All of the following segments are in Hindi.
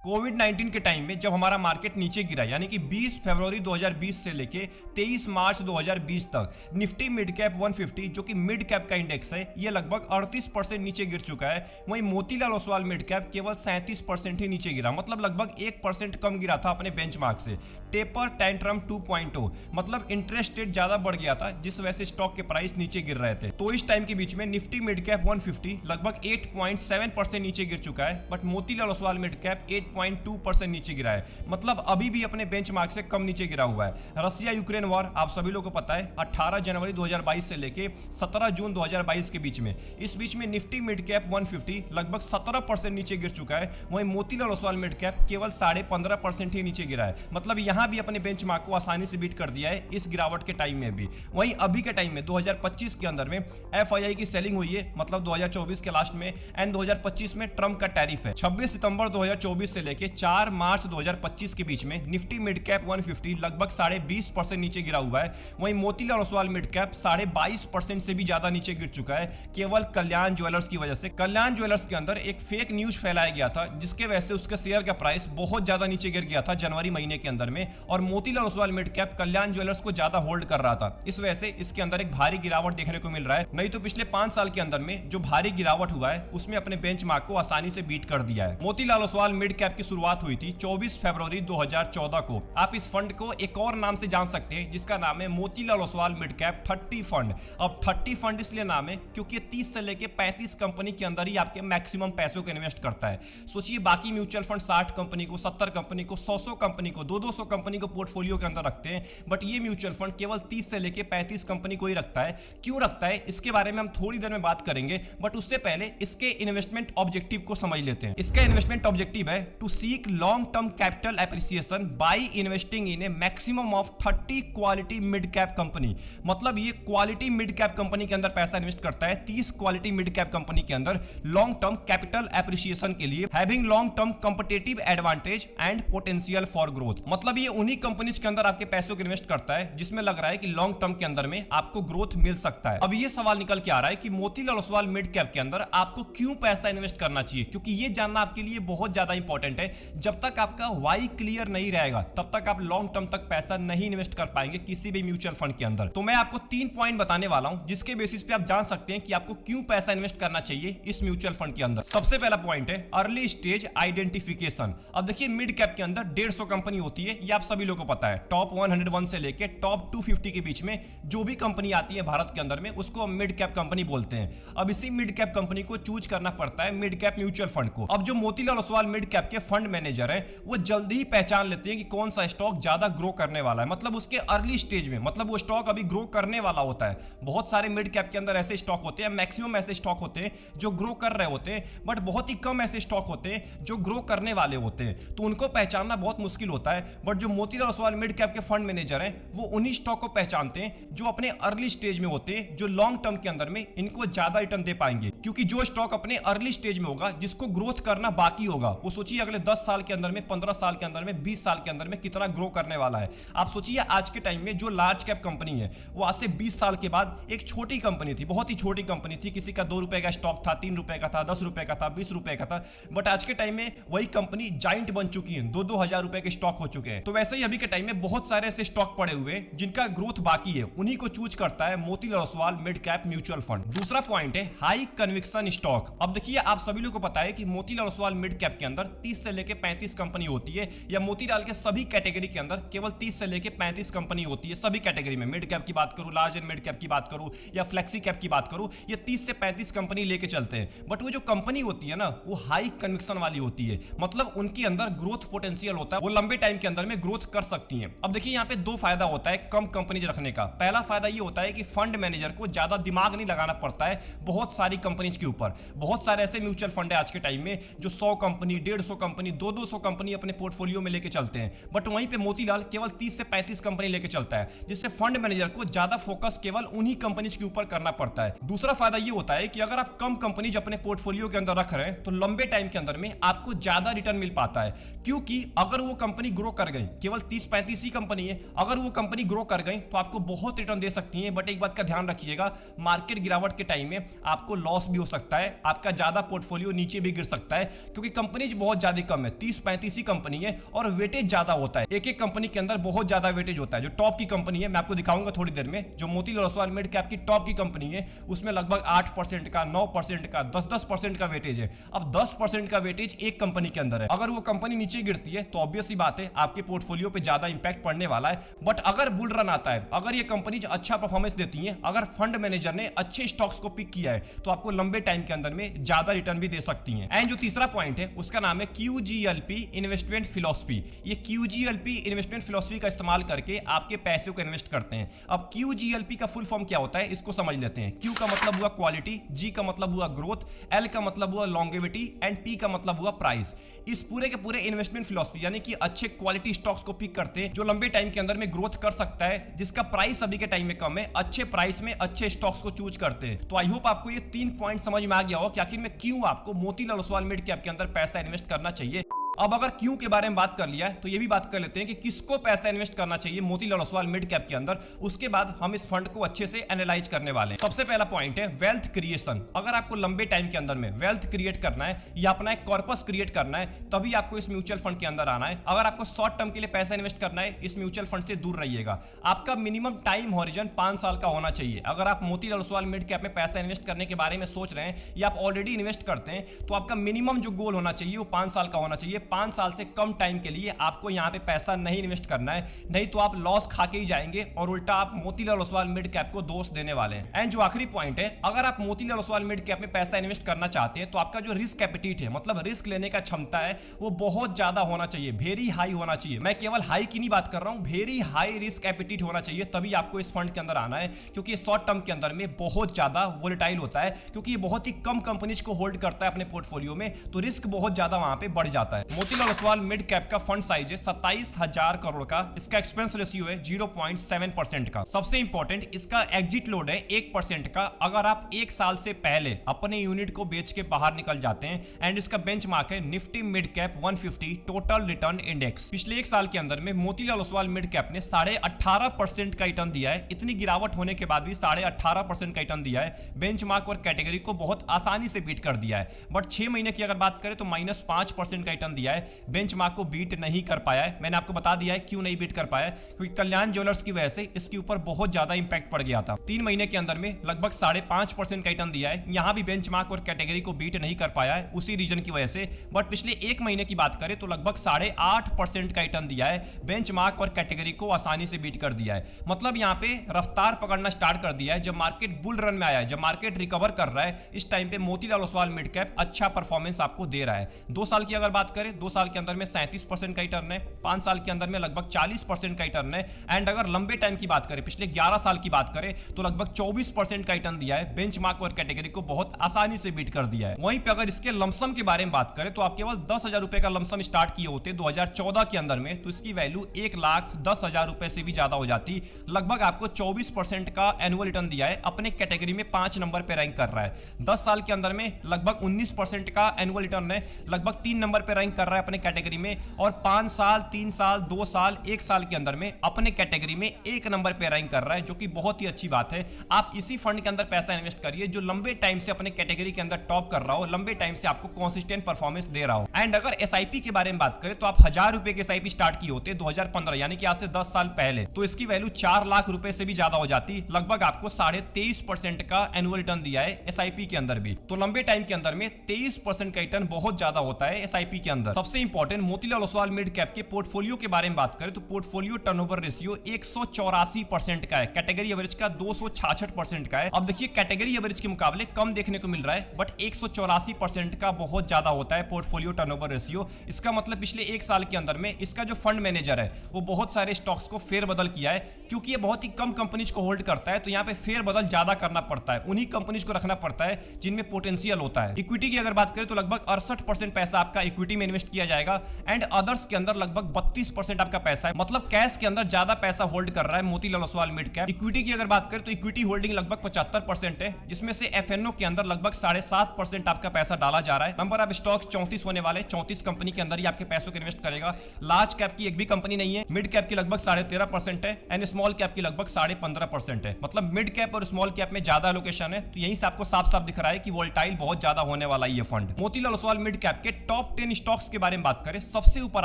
कोविड 19 के टाइम में जब हमारा मार्केट नीचे गिरा, यानी कि 20 फरवरी 2020 से लेके 23 मार्च 2020 तक निफ्टी मिड कैप 150 जो कि मिड कैप का इंडेक्स है, ये लगभग 38% नीचे गिर चुका है। वहीं मोतीलाल ओसवाल मिड कैप केवल 37% ही नीचे गिरा, मतलब लगभग 1% कम गिरा था अपने बेंचमार्क से। टेपर टेंट्रम 2.0 मतलब इंटरेस्ट रेट ज्यादा बढ़ गया था, जिस वजह से स्टॉक के प्राइस नीचे गिर रहे थे। तो इस टाइम के बीच में निफ्टी मिड कैप 150 लगभग 8.7% नीचे गिर चुका है, but Motilal Oswal mid cap 8.2% नीचे गिरा है, मतलब अभी भी अपने बेंचमार्क से कम नीचे गिरा हुआ है। रसिया यूक्रेन वॉर आप सभी लोगों को पता है 18 जनवरी 2022 से लेके 17 जून 2022 के बीच में, इस बीच में निफ्टी मिड कैप 150 लगभग 17% नीचे गिर चुका है। वहीं मोतीलाल ओसवाल मिड कैप केवल 15.5% ही नीचे गिरा है, मतलब यहां भी अपने बेंचमार्क को आसानी से बीट कर दिया है इस गिरावट के टाइम में भी। वहीं अभी के टाइम में 2025 के अंदर में एफआईआई की सेलिंग हुई है, मतलब 2024 के लास्ट में, एंड 2025 में ट्रम्प का टैरिफ है। 26 सितंबर 2024 से लेके 4 मार्च 2025 के बीच में निफ्टी मिड कैप 150 लगभग 20.5% नीचे गिरा हुआ है। वहीं मोतीलाल ओसवाल मिड कैप 22.5% से भी ज्यादा नीचे गिर चुका है, केवल कल्याण ज्वेलर्स की वजह से। कल्याण ज्वेलर्स के अंदर एक फेक न्यूज फैलाया गया था, जिसके वजह से उसके शेयर का प्राइस बहुत ज्यादा नीचे गिर गया था जनवरी महीने के अंदर में, और मोतीलाल ओसवाल मिड कैप कल्याण ज्वेलर्स को ज्यादा होल्ड कर रहा था। इस वजह से इसके अंदर एक भारी गिरावट देखने को मिल रहा है। नहीं तो पिछले 5 साल के अंदर में जो भारी गिरावट हुआ है उसमें अपने बेंचमार्क को आसानी से बीट कर दिया है। मोतीलाल ओसवाल मिड कैप की शुरुआत हुई थी 24 फरवरी 2014 को। आप इस फंड को एक और नाम से जान सकते हैं, जिसका नाम है Motilal Oswal mid cap 30 fund. अब 30 फंड इसलिए नाम है क्योंकि 30 से लेके 35 कंपनी के अंदर ही आपके मैक्सिमम पैसों को इन्वेस्ट करता है। सोचिए बाकी म्यूचुअल फंड 60 कंपनी को, 70 कंपनी को, 100 कंपनी को, 200 कंपनी को पोर्टफोलियो के अंदर रखते हैं, बट ये म्यूचुअल फंड केवल 30 से लेके 35 कंपनी को ही रखता है। क्यों रखता है इसके बारे में हम थोड़ी देर में बात करेंगे, बट उससे पहले इसके इन्वेस्टमेंट ऑब्जेक्टिव को समझ लेते हैं। इसका इन्वेस्टमेंट ऑब्जेक्टिव है to seek long term capital appreciation by investing in a maximum of 30 quality mid cap company. मतलब ये क्वालिटी मिड कैप कंपनी के अंदर पैसा इन्वेस्ट करता है, 30 क्वालिटी मिड कैप कंपनी के अंदर लॉन्ग टर्म कैपिटल एप्रिसिएशन के लिए, having long term competitive advantage and potential for growth. मतलब ये उन्हीं कंपनीज के अंदर आपके पैसों को इन्वेस्ट करता है जिसमें लग रहा है कि लॉन्ग टर्म के अंदर में आपको ग्रोथ मिल सकता है। अब ये सवाल निकल के आ रहा है कि मोतीलाल ओसवाल मिड कैप के अंदर आपको क्यों पैसा इन्वेस्ट करना चाहिए, क्योंकि ये जानना आपके लिए बहुत ज्यादा इंपॉर्टेंट है। जब तक आपका वाई क्लियर नहीं रहेगा तब तक आप लॉन्ग टर्म तक पैसा नहीं इन्वेस्ट कर पाएंगे किसी भी म्यूचुअल फंड के अंदर। तो मैं आपको 3 पॉइंट बताने वाला हूं, जिसके बेसिस पे आप जान सकते हैं कि आपको क्यों पैसा इन्वेस्ट करना चाहिए इस म्यूचुअल फंड के अंदर। सबसे पहला पॉइंट है अर्ली स्टेज आइडेंटिफिकेशन। अब देखिए मिड कैप के अंदर 150 कंपनी होती है, ये आप सभी लोगों को पता है। टॉप 101 से लेके टॉप 250 के बीच में जो भी कंपनी आती है भारत के अंदर में, उसको मिड कैप कंपनी बोलते हैं। अब इसी मिड कैप कंपनी को चूज करना पड़ता है मिड कैप म्यूचुअल फंड को। अब जो मोतीलाल ओसवाल मिड कैप के फंड मैनेजर है वो जल्दी ही पहचान लेते हैं कि कौन सा स्टॉक ज्यादा ग्रो करने वाला है, मतलब उसके अर्ली स्टेज में, मतलब वो स्टॉक अभी ग्रो करने वाला होता है। बहुत सारे मिड कैप के अंदर ऐसे स्टॉक होते हैं, मैक्सिमम ऐसे स्टॉक होते हैं जो ग्रो कर रहे होते हैं, बट बहुत ही कम ऐसे स्टॉक होते हैं जो ग्रो करने वाले होते हैं, तो उनको पहचानना बहुत मुश्किल होता है। बट जो मोतीलाल ओसवाल मिड कैप के फंड मैनेजर हैं वो उन्हीं स्टॉक को पहचानते हैं जो अपने अर्ली स्टेज में होते हैं, जो लॉन्ग टर्म के अंदर में इनको ज्यादा रिटर्न दे पाएंगे। क्योंकि जो स्टॉक अपने अर्ली स्टेज में होगा, जिसको ग्रोथ करना बाकी होगा, वो सोचिए अगले 10 साल के अंदर में, 15 साल के अंदर में, 20 साल के अंदर में कितना ग्रो करने वाला है। आप सोचिए आज के टाइम में जो लार्ज कैप कंपनी है वो आज से 20 साल के बाद एक छोटी कंपनी थी, बहुत ही छोटी कंपनी थी, किसी का 2 रुपए का स्टॉक था, 3 रुपए का था, 10 रुपए का था, 20 रुपए का था, बट आज के टाइम में वही कंपनी जाइंट बन चुकी है, 2-2 हजार रुपए के स्टॉक हो चुके हैं। तो वैसे ही अभी के टाइम में बहुत सारे ऐसे स्टॉक पड़े हुए हैं जिनका ग्रोथ बाकी है, उन्हीं को चूज करता है Motilal Oswal mid cap mutual fund. दूसरा पॉइंट है हाई कन्विक्शन स्टॉक। अब देखिए आप सभी लोगों को पता है कि मोतीलाल ओसवाल मिड कैप के अंदर 30 से लेके 35 कंपनी होती है, या मोतीलाल के सभी कैटेगरी के अंदर केवल 30 से लेके 35 कंपनी होती है। सभी कैटेगरी में, मिड कैप की बात करूं, लार्ज एंड मिड कैप की बात करूं, या फ्लेक्सी कैप की बात करूं, ये 30 से 35 कंपनी लेके चलते हैं। बट वो जो कंपनी होती है ना, वो हाई कन्विक्शन वाली होती है, मतलब उनके अंदर ग्रोथ पोटेंशियल होता है, वो लंबे टाइम के अंदर में ग्रोथ कर सकती हैं। अब देखिए यहाँ पे 2 फायदा होता है कम कंपनीज रखने का। पहला फायदा ये होता है कि फंड मैनेजर को ज्यादा दिमाग नहीं लगाना पड़ता है बहुत सारी कंपनीज के ऊपर। बहुत सारे ऐसे म्यूचुअल फंड है आज के टाइम में जो 100 कंपनी, 150 कंपनी, 200 कंपनी अपने पोर्टफोलियो में लेके चलते हैं, बट वहीं पे मोतीलाल केवल 30 से 35 कंपनी लेके चलता है, जिससे फंड मैनेजर को ज्यादा फोकस केवल उन्हीं कंपनीज के ऊपर करना पड़ता है। दूसरा फायदा ये होता है कि अगर आप कम कंपनीज अपने पोर्टफोलियो के अंदर रख रहे हैं तो लंबे टाइम के अंदर में आपको ज्यादा रिटर्न मिल पाता है, क्योंकि अगर वो कंपनी ग्रो कर गई, केवल 30-35 ही कंपनी है, अगर वो कंपनी ग्रो कर गई तो आपको बहुत रिटर्न दे सकती है, बट एक बात का ध्यान रखिएगा, मार्केट गिरावट के टाइम में आपको लॉस लॉस भी हो सकता है, आपका ज्यादा पोर्टफोलियो नीचे भी गिर सकता है, क्योंकि कंपनीज बहुत ज्यादा कम है, 30-35 ही कंपनी है और वेटेज ज्यादा होता है। एक एक कंपनी के अंदर बहुत ज्यादा वेटेज होता है। जो टॉप की कंपनी है, मैं आपको दिखाऊंगा थोड़ी देर में, जो मोतीलाल ओसवाल मिड कैप की टॉप की कंपनी है, उसमें लगभग 8% का, 9% का, 10% का वेटेज है। अब 10% का वेटेज एक कंपनी के अंदर है, अगर वो कंपनी नीचे गिरती है तो ऑब्वियस ही बात है आपके पोर्टफोलियो पे ज्यादा इंपैक्ट पड़ने वाला है। बट अगर बुल रन आता है, अगर ये कंपनीज अच्छा परफॉर्मेंस देती हैं, अगर फंड मैनेजर ने अच्छे स्टॉक्स को पिक किया है, तो आपको लंबे टाइम के अंदर में ज्यादा रिटर्न भी दे सकती हैं। एंड जो तीसरा पॉइंट है उसका नाम है QGLP इन्वेस्टमेंट फिलॉसफी। ये QGLP इन्वेस्टमेंट फिलॉसफी का इस्तेमाल करके आपके पैसे को इन्वेस्ट करते हैं। अब QGLP का फुल फॉर्म क्या होता है इसको समझ लेते हैं। Q का मतलब हुआ क्वालिटी, G का मतलब हुआ ग्रोथ, L का मतलब हुआ लॉन्गेविटी एंड P का मतलब हुआ प्राइस। इस पूरे के पूरे इन्वेस्टमेंट फिलॉसफी यानी कि अच्छे क्वालिटी स्टॉक्स को पिक करते हैं जो लंबे टाइम के अंदर में ग्रोथ कर सकता है, जिसका प्राइस अभी के टाइम में कम है, अच्छे प्राइस में अच्छे स्टॉक्स को चूज करते हैं। तो आई होप आपको ये 3 पॉइंट समझ में आ गया हो कि आखिर में क्यों आपको मोतीलाल ओसवाल मिड कैप के अंदर पैसा इन्वेस्ट करना चाहिए। अब अगर क्यों के बारे में बात कर लिया है तो ये भी बात कर लेते हैं कि किसको पैसा इन्वेस्ट करना चाहिए मोतीलाल ओसवाल मिड कैप के अंदर। उसके बाद हम इस फंड को अच्छे से एनालाइज करने वाले हैं। सबसे पहला पॉइंट है वेल्थ क्रिएशन। अगर आपको लंबे टाइम के अंदर में वेल्थ क्रिएट करना है या अपना एक कॉर्पस क्रिएट करना है, तभी आपको इस म्यूचुअल फंड के अंदर आना है। अगर आपको शॉर्ट टर्म के लिए पैसा इन्वेस्ट करना है, इस म्यूचुअल फंड से दूर रहिएगा। आपका मिनिमम टाइम हॉरिजन 5 साल का होना चाहिए। अगर आप मोतीलाल ओसवाल मिड कैप में पैसा इन्वेस्ट करने के बारे में सोच रहे हैं या आप ऑलरेडी इन्वेस्ट करते हैं, तो आपका मिनिमम जो गोल होना चाहिए वो 5 साल का होना चाहिए। 5 साल से कम टाइम के लिए आपको यहां पे पैसा नहीं इन्वेस्ट करना है, नहीं तो आप लॉस खा के ही जाएंगे और उल्टा आप मोतीलाल ओसवाल मिड कैप को दोष देने वाले हैं। एंड जो आखिरी पॉइंट है, अगर आप मोतीलाल ओसवाल मिड कैप में पैसा इन्वेस्ट करना चाहते हैं तो आपका जो रिस्क एपेटाइट है, मतलब रिस्क लेने का क्षमता है, वो बहुत ज्यादा होना चाहिए, वेरी हाई होना चाहिए। मैं केवल हाई की नहीं बात कर रहा हूं, वेरी हाई रिस्क एपेटाइट होना चाहिए, तभी आपको इस फंड के अंदर आना है। क्योंकि ये शॉर्ट टर्म के अंदर में बहुत ज्यादा वोलेटाइल होता है, क्योंकि ये बहुत ही कम कंपनीज को होल्ड करता है अपने पोर्टफोलियो में, तो रिस्क बहुत ज्यादा वहां पे बढ़ जाता है। मोतीलाल ओसवाल मिड कैप का फंड साइज है 27,000 करोड़ का। इसका एक्सपेंस रेशियो है 0.7% का। सबसे इंपॉर्टेंट, इसका एग्जिट लोड है 1% का अगर आप 1 साल से पहले अपने यूनिट को बेच के बाहर निकल जाते हैं। एंड इसका बेंचमार्क है Nifty mid cap 150 total return index. पिछले 1 साल के अंदर में मोतीलाल ओसवाल मिड कैप ने 18.5% का रिटर्न दिया है। इतनी गिरावट होने के बाद भी 18.5% का रिटर्न दिया है। बेंचमार्क और कैटेगरी को बहुत आसानी से बीट कर दिया है। बट 6 महीने की अगर बात करें तो -5% का रिटर्न दिया है। बेंचमार्क को बीट नहीं कर पाया है। मैंने आपको बता दिया है क्यों नहीं बीट कर पाया, क्योंकि कल्याण ज्वेलर्स की वजह से इसके ऊपर बहुत ज्यादा इंपैक्ट पड़ गया था। 3 महीने के अंदर में लगभग 5.5% का रिटर्न दिया है। यहां भी बेंचमार्क और कैटेगरी को बीट नहीं कर पाया है उसी रीजन की वजह से। बट पिछले 1 महीने की बात करें तो लगभग 8.5% का रिटर्न दिया है। बेंचमार्क और कैटेगरी को आसानी से बीट कर दिया है। मतलब यहां पे रफ्तार पकड़ना स्टार्ट कर दिया है। जब मार्केट बुल रन में आया है, जब मार्केट रिकवर कर रहा है, इस टाइम पे मोतीलाल ओसवाल मिड कैप अच्छा परफॉर्मेंस आपको दे रहा है। 2 साल की अगर बात करें, 2 साल के अंदर में 37% का रिटर्न है। 5 साल के अंदर में लगभग 40% का रिटर्न है। एंड अगर लंबे टाइम की बात करें, पिछले 11 साल की बात करें, तो लगभग 24% का रिटर्न दिया है। बेंचमार्क और कैटेगरी को बहुत आसानी से बीट कर दिया है। वहीं पे अगर इसके लमसम के बारे में बात करें तो आप केवल 10,000 रुपए का लमसम स्टार्ट किए होते 2014 के अंदर में, तो इसकी वैल्यू 1,10,000 रुपए से भी ज्यादा हो जाती। लगभग आपको 24% का एनुअल रिटर्न दिया है। अपने कैटेगरी में 5 नंबर पे रैंक कर रहा है। 10 साल के अंदर में लगभग 19% का एनुअल रिटर्न है। लगभग 3 नंबर पे रैंक कर रहा है अपने कैटेगरी में। और 5 साल, 3 साल, 2 साल, 1 साल के अंदर में अपने कैटेगरी में 1 नंबर पे रैंक कर रहा है, जो कि बहुत ही अच्छी बात है। आप इसी फंड के अंदर पैसा इन्वेस्ट करिए जो लंबे टाइम से अपने कैटेगरी के अंदर टॉप कर रहा हो, लंबे टाइम से आपको कंसिस्टेंट परफॉर्मेंस दे रहा हो। एंड अगर एसआईपी के बारे में बात करें तो आप 1000 रुपए के एसआईपी स्टार्ट किए होते 2015 यानी कि आज से 10 साल पहले, तो इसकी वैल्यू 4 लाख रुपए से भी ज्यादा हो जाती। लगभग आपको 23.5% का एनुअल रिटर्न दिया है एसआईपी के अंदर भी। तो लंबे टाइम के अंदर में 23% का रिटर्न बहुत ज्यादा होता है एसआईपी के अंदर। सबसे important, Motilal Oswal mid cap के पोर्टफोलियो के बारे में बात करें तो पोर्टफोलियो टर्नओवर रेशियो 184% का है। कैटेगरी एवरेज का 266% का है। अब देखिए कैटेगरी एवरेज के मुकाबले कम देखने को मिल रहा है, बट 184% का बहुत ज्यादा होता है पोर्टफोलियो टर्नओवर रेशियो। इसका मतलब पिछले 1 साल के अंदर में इसका जो फंड मैनेजर है वो बहुत सारे स्टॉक्स को फेरबदल किया है। क्योंकि ये बहुत ही कम कंपनीज को होल्ड करता है, तो यहाँ पे फेरबदल ज्यादा करना पड़ता है। उन्हीं कंपनीज को रखना पड़ता है जिनमें पोटेंशियल होता है। इक्विटी की अगर बात करें तो लगभग 68% पैसा आपका इक्विटी में इन्वेस्ट किया जाएगा एंड अदर्स के अंदर लगभग 32% आपका पैसा है, मतलब कैश के अंदर ज्यादा पैसा होल्ड कर रहा है Motilal Oswal mid cap. Equity की अगर बात करें तो इक्विटी होल्डिंग लगभग 75% है, जिसमें से एफएनओ के अंदर लगभग 7.5% आपका पैसा डाला जा रहा है। नंबर ऑफ स्टॉक्स 34 होने वाले, 34 कंपनी के अंदर ही आपके पैसों को इन्वेस्ट करेगा। लार्ज कैप की एक भी कंपनी नहीं है, मिड कैप की लगभग 13.5% है एंड स्मॉल कैप की लगभग 15.5% है, मतलब मिड कैप और स्मॉल कैप में ज्यादा लोकेशन है। तो यहीं से आपको साफ साफ दिख रहा है कि वोलेटाइल बहुत ज्यादा होने वाला है ये fund. Motilal Oswal mid cap के टॉप 10 स्टॉक्स के बारे में बात करें, सबसे ऊपर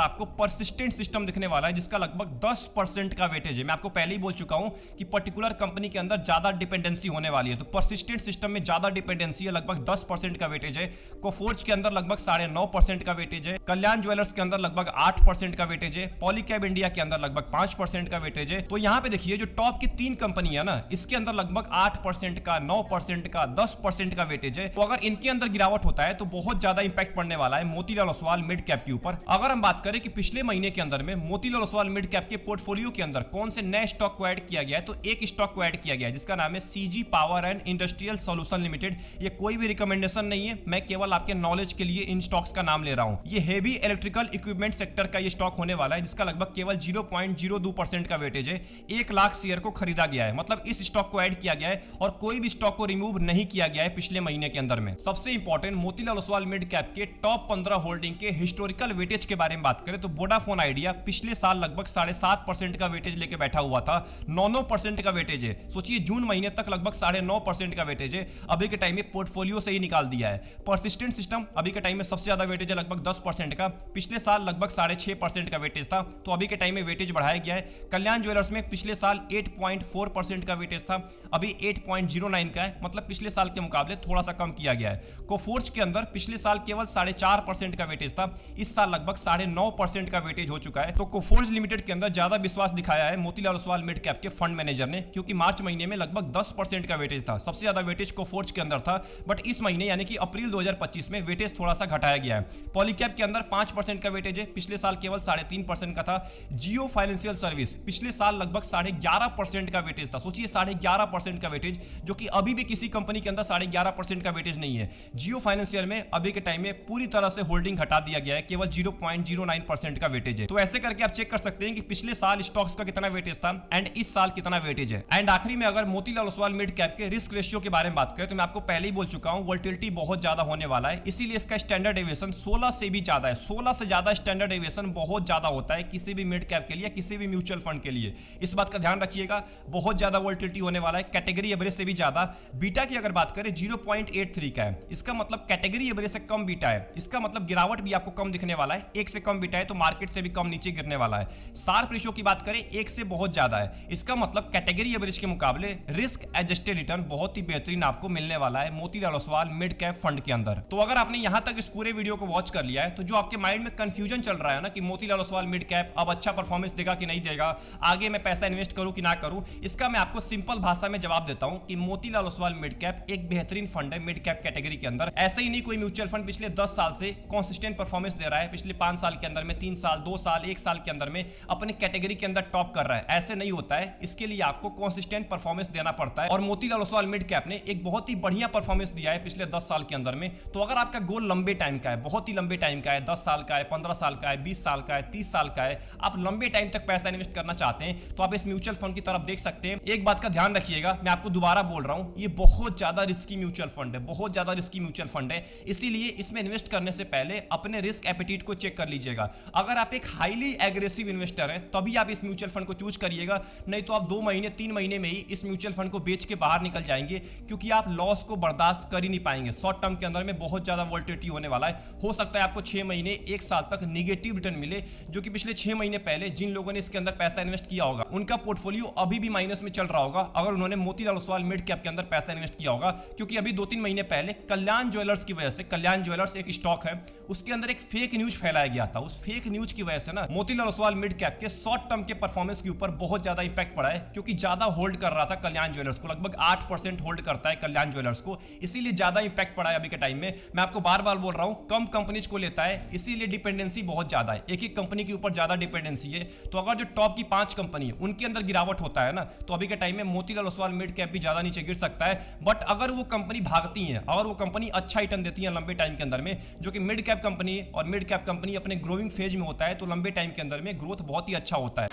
आपको परसिस्टेंट सिस्टम दिखने वाला है, जिसका लगभग 10% का वेटेज है। मैं आपको पहले ही बोल चुका हूं कि पर्टिकुलर कंपनी के अंदर ज्यादा डिपेंडेंसी होने वाली है, तो परसिस्टेंट सिस्टम में ज्यादा डिपेंडेंसी है, लगभग 10% का वेटेज है। कोफोर्ज के अंदर लगभग 9.5% का वेटेज है। कल्याण ज्वेलर्स के अंदर लगभग 8% का वेटेज है। पॉलीकैब इंडिया के अंदर लगभग 5% का वेटेज है। तो यहां पे देखिए जो टॉप की 3 कंपनी है ना, इसके अंदर लगभग 8% का, 9% का, 10% का वेटेज है। तो अगर इनके अंदर गिरावट होता है तो बहुत ज्यादा इंपैक्ट पड़ने वाला है मोतीलाल ओसवाल मिड कैप के ऊपर। अगर हम बात करें कि पिछले महीने के अंदर में मोतीलाल ओसवाल मिड कैप के पोर्टफोलियो के अंदर कौन से नए स्टॉक को ऐड किया गया है, तो एक स्टॉक को ऐड किया गया है जिसका नाम है CG power and industrial solution limited. ये कोई भी रिकमेंडेशन नहीं है, मैं केवल आपके नॉलेज के लिए इन स्टॉक्स का नाम ले रहा हूं। ये हेवी इलेक्ट्रिकल इक्विपमेंट सेक्टर का ये स्टॉक होने वाला है, जिसका लगभग केवल 0.02% का वेटेज है। 1 लाख शेयर को खरीदा गया है, मतलब इस स्टॉक को ऐड किया गया है और कोई भी स्टॉक को रिमूव नहीं किया गया है पिछले महीने के अंदर में। सबसे important Motilal Oswal mid cap के टॉप 15 होल्डिंग के हिस्टोरिकल वेटेज के बारे में बात करें तो वोडाफोन आइडिया पिछले साल लगभग 7.5% का वेटेज लेके बैठा हुआ था, 9% का वेटेज है। सोचिए जून महीने तक लगभग 9.5% का वेटेज है, अभी के टाइम में पोर्टफोलियो से ही निकाल दिया है। परसिस्टेंट सिस्टम अभी के टाइम में सबसे ज्यादा वेटेज है, लगभग 10% का, पिछले साल लगभग 6.5% का वेटेज था, तो अभी के टाइम में वेटेज बढ़ाया गया है। कल्याण ज्वेलर्स में पिछले साल 8.4% का वेटेज था, अभी 8.09 का है, मतलब पिछले साल के मुकाबले थोड़ा सा कम किया गया है। कोफोर्ज के अंदर पिछले साल केवल 4.5% का वेटेज था, इस साल लगभग 9.5% का वेटेज हो चुका है। तो कोफोर्ज लिमिटेड के अंदर ज्यादा विश्वास दिखाया है मोतीलाल ओसवाल मिड कैप के फंड मैनेजर ने, क्योंकि मार्च महीने में लगभग 10% का वेटेज था, सबसे ज्यादा वेटेज कोफोर्ज के अंदर था, बट इस महीने यानी कि अप्रैल 2025 में वेटेज थोड़ा सा घटाया गया है। पॉलीकैब के अंदर 5% का वेटेज है, पिछले साल केवल 3.5% का था। जियो फाइनेंशियल सर्विस पिछले साल लगभग 11.5% का वेटेज था, सोचिए 11.5% का वेटेज, जो कि अभी भी किसी कंपनी के अंदर 11.5% का वेटेज नहीं है। जियो फाइनेंशियल में अभी के टाइम में पूरी तरह से होल्डिंग हटा दिया गया है, केवल 0.09% का वेटेज है। तो ऐसे करके आप चेक कर सकते हैं कि पिछले साल स्टॉक्स का कितना वेटेज था एंड इस साल कितना वेटेज है। एंड आखिरी में अगर मोतीलाल ओसवाल मिड कैप के रिस्क रेशियो के बारे में बात करें तो मैं आपको पहले ही बोल चुका हूं वोलेटिलिटी बहुत ज्यादा होने वाला है, इसीलिए इसका स्टैंडर्ड डेविएशन 16 से भी ज्यादा है। 16 से ज्यादा स्टैंडर्ड डेविएशन बहुत ज्यादा होता है किसी भी मिड कैप के लिए, किसी भी म्यूचुअल फंड के लिए, इस बात का ध्यान रखिएगा। बहुत ज्यादा वोलेटिलिटी होने वाला है, कैटेगरी एवरेज से भी ज्यादा। बीटा की अगर बात करें 0.83 का है, इसका मतलब कैटेगरी एवरेज से कम बीटा है, इसका मतलब गिरावट भी आपको कम दिखने वाला है। 1 से कम बीटा है तो मार्केट से भी कम नीचे गिरने वाला है। शार्प रेशियो की बात करें 1 से बहुत ज्यादा है, इसका मतलब कैटेगरी एवरेज के मुकाबले रिस्क एडजस्टेड रिटर्न बहुत ही बेहतरीन आपको मिलने वाला है Motilal Oswal mid cap fund के अंदर। तो अगर आपने यहां तक इस पूरे वीडियो को वॉच कर लिया है तो जो आपके माइंड में कंफ्यूजन चल रहा है ना कि मोतीलाल ओसवाल मिड कैप अब अच्छा परफॉर्मेंस देगा कि नहीं देगा, आगे मैं पैसा इन्वेस्ट करूं कि ना करूं, इसका मैं आपको सिंपल भाषा में जवाब देता हूं कि मोतीलाल ओसवाल मिड कैप एक बेहतरीन फंड है मिड कैप कैटेगरी के अंदर। ऐसे ही नहीं कोई म्यूचुअल फंड पिछले 10 साल से कंसिस्टेंट परफॉर्मेंस दे रहा है, पिछले 5 साल के अंदर में, 3 साल, 2 साल, 1 साल के अंदर में अपने कैटेगरी के अंदर टॉप कर रहा है, ऐसे नहीं होता है। इसके लिए आपको कंसिस्टेंट परफॉर्मेंस देना पड़ता है और मोतीलाल ओसवाल मिड कैप ने एक बहुत ही बढ़िया परफॉर्मेंस दिया है पिछले 10 साल के अंदर में। तो अगर आपका गोल लंबे टाइम का है, बहुत ही लंबे टाइम का है, 10 साल का है, 15 साल का है, 20 साल का है, 30 साल का है, आप लंबे टाइम तक पैसा इन्वेस्ट करना चाहते हैं तो आप इस म्यूचुअल फंड की तरफ देख सकते हैं। एक बात का ध्यान रखिएगा, मैं आपको दोबारा बोल रहा हूं, ये बहुत ज्यादा रिस्की म्यूचुअल फंड है, बहुत ज्यादा रिस्की म्यूचुअल फंड है, इसीलिए इसमें इन्वेस्ट करने से पहले अपने रिस्क एपेटाइट को चेक कर लीजिएगा। अगर आप एक हाईली एग्रेसिव इन्वेस्टर हैं तभी आप इस म्यूचुअल फंड को चूज करिएगा, नहीं तो आप 2 महीने 3 महीने में ही इस म्यूचुअल फंड को बेच के बाहर निकल जाएंगे, क्योंकि आप लॉस को बर्दाश्त कर ही नहीं पाएंगे। शॉर्ट टर्म के अंदर में बहुत ज्यादा वोलेटिलिटी होने वाला है, हो सकता है आपको 6 महीने 1 साल तक निगेटिव रिटर्न मिले, जो कि पिछले 6 महीने पहले जिन लोगों ने इसके अंदर पैसा इन्वेस्ट किया होगा उनका पोर्टफोलियो अभी भी माइनस में चल रहा होगा अगर उन्होंने मोतीलाल ओसवाल मिड कैप के अंदर पैसा इन्वेस्ट किया होगा, क्योंकि अभी 2-3 महीने पहले कल्याण ज्वेलर्स की वजह से, कल्याण ज्वेलर्स एक स्टॉक है, उसके अंदर एक फेक न्यूज फैलाया गया था, उस फेक न्यूज की वजह से ना मोतीलाल ओसवाल मिड कैप के शॉर्ट टर्म के परफॉर्मेंस के ऊपर बहुत ज्यादा इंपैक्ट पड़ा है, क्योंकि ज्यादा होल्ड कर रहा था कल्याण ज्वेलर्स को, लगभग 8% होल्ड करता है कल्याण ज्वेलर्स को, इसीलिए ज्यादा इंपैक्ट पड़ा है अभी के टाइम में। मैं आपको बार बार बोल रहा हूं, कम कंपनीज को लेता है, इसीलिए डिपेंडेंसी बहुत ज्यादा है, एक एक कंपनी के ऊपर ज्यादा डिपेंडेंसी है। तो अगर जो टॉप की 5 कंपनी है उनके अंदर गिरावट होता है ना, तो अभी के टाइम में मोतीलाल ओसवाल मिड कैप भी ज्यादा नीचे गिर सकता है। बट अगर वो कंपनी भागती है, अगर वो कंपनी अच्छा रिटर्न देती है लंबे टाइम के अंदर में, जो कि मिड कैप कंपनी और मिड कैप कंपनी अपने ग्रोइंग फेज में होता है तो लंबे टाइम के अंदर में ग्रोथ बहुत ही अच्छा होता है।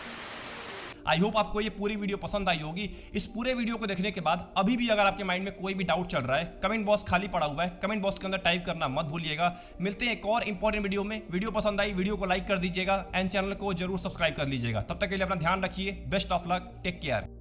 आई होप आपको ये पूरी वीडियो पसंद आई होगी। इस पूरे वीडियो को देखने के बाद अभी भी अगर आपके माइंड में कोई भी डाउट चल रहा है, कमेंट बॉक्स खाली पड़ा हुआ है, कमेंट बॉक्स के अंदर टाइप करना मत भूलिएगा। मिलते हैं एक और इंपॉर्टेंट वीडियो में। वीडियो पसंद आई वीडियो को लाइक कर दीजिएगा एंड चैनल को जरूर सब्सक्राइब कर लीजिएगा। तब तक के लिए अपना ध्यान रखिए। Best of luck, take care.